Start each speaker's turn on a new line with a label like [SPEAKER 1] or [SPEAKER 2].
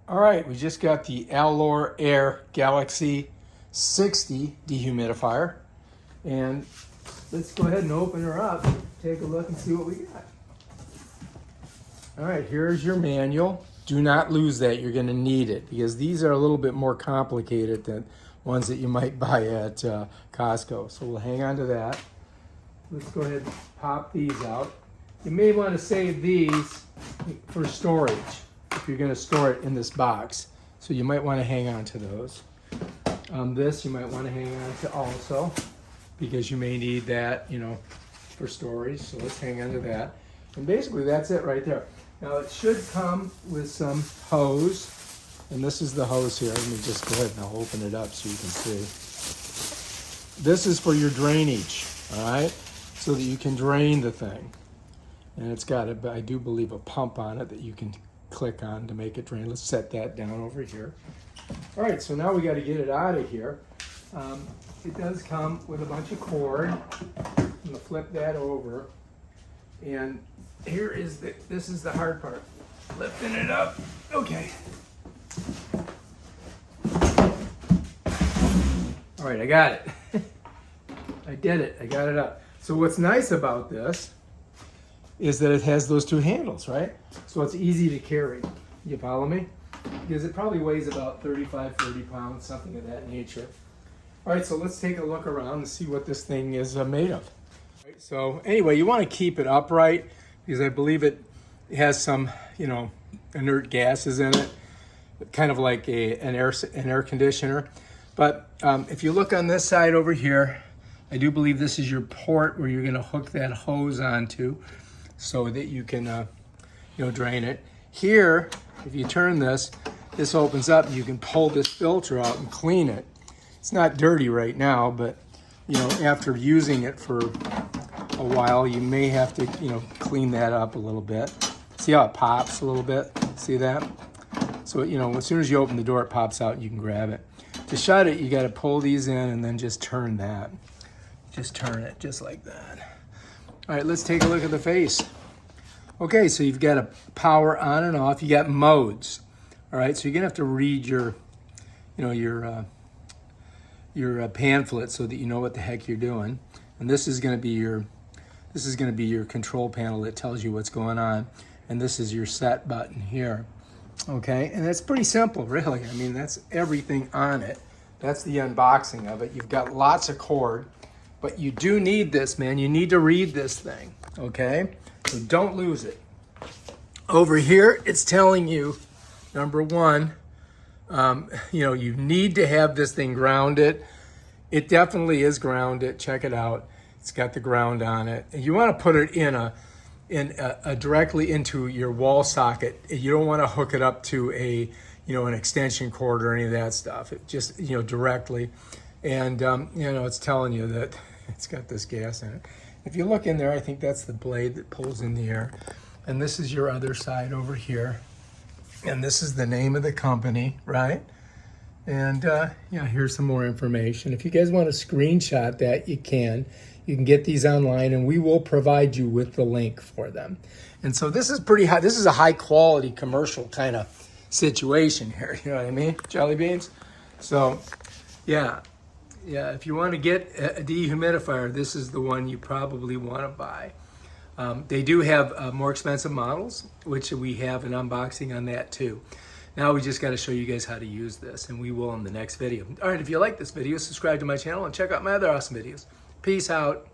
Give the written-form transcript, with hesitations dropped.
[SPEAKER 1] All right, we just got the Alorair Galaxy 60 dehumidifier, and let's go ahead and open her up, take a look and see what we got. All right, here's your manual. Do not lose that, you're gonna need it, because these are a little bit more complicated than ones that you might buy at Costco. So we'll hang on to that. Let's go ahead and pop these out. You may wanna save these for storage, if you're going to store it in this box. So you might want to hang on to those. This you might want to hang on to also, because you may need that, you know, for storage. So let's hang on to that. And basically that's it right there. Now it should come with some hose, and this is the hose here. Let me just go ahead and I'll open it up so you can see. This is for your drainage, all right? So that you can drain the thing. And it's got, I do believe, a pump on it that you can click on to make it drain. Let's set that down over here. All right, so now we got to get it out of here. It does come with a bunch of cord. I'm gonna flip that over, and here is this is the hard part, lifting it up. Okay. All right, I got it. I did it. I got it up. So what's nice about this is that it has those two handles, right? So it's easy to carry. You follow me? Because it probably weighs about 35, 30 pounds, something of that nature. All right, so let's take a look around and see what this thing is made of. Right, so anyway, you want to keep it upright, because I believe it has some, you know, inert gases in it, kind of like an air conditioner. But if you look on this side over here, I do believe this is your port where you're going to hook that hose onto, so that you can, you know, drain it. Here, if you turn this opens up, and you can pull this filter out and clean it. It's not dirty right now, but, you know, after using it for a while, you may have to, you know, clean that up a little bit. See how it pops a little bit? See that? So, you know, as soon as you open the door, it pops out and you can grab it. To shut it, you got to pull these in and then just turn that. Just turn it just like that. All right, let's take a look at the face. Okay, so you've got a power on and off. You got modes. All right, so you're gonna have to read your, you know, your pamphlet so that you know what the heck you're doing. And this is gonna be your control panel that tells you what's going on. And this is your set button here. Okay, and it's pretty simple, really. I mean, that's everything on it. That's the unboxing of it. You've got lots of cord. But you do need this, man. You need to read this thing, okay? So don't lose it. Over here, it's telling you, number one, you know, you need to have this thing grounded. It definitely is grounded. Check it out. It's got the ground on it. And you want to put it in directly into your wall socket. You don't want to hook it up to a, you know, an extension cord or any of that stuff. It just, you know, directly. And, you know, it's telling you that it's got this gas in it. If you look in there, I think that's the blade that pulls in the air. And this is your other side over here. And this is the name of the company, right? And, yeah, here's some more information. If you guys want to screenshot that, you can. You can get these online, and we will provide you with the link for them. And so this is pretty high. This is a high-quality commercial kind of situation here. You know what I mean? Jelly beans. So, yeah. Yeah, if you want to get a dehumidifier, this is the one you probably want to buy. They do have more expensive models, which we have an unboxing on that too. Now we just got to show you guys how to use this, and we will in the next video. All right, if you like this video, subscribe to my channel and check out my other awesome videos. Peace out.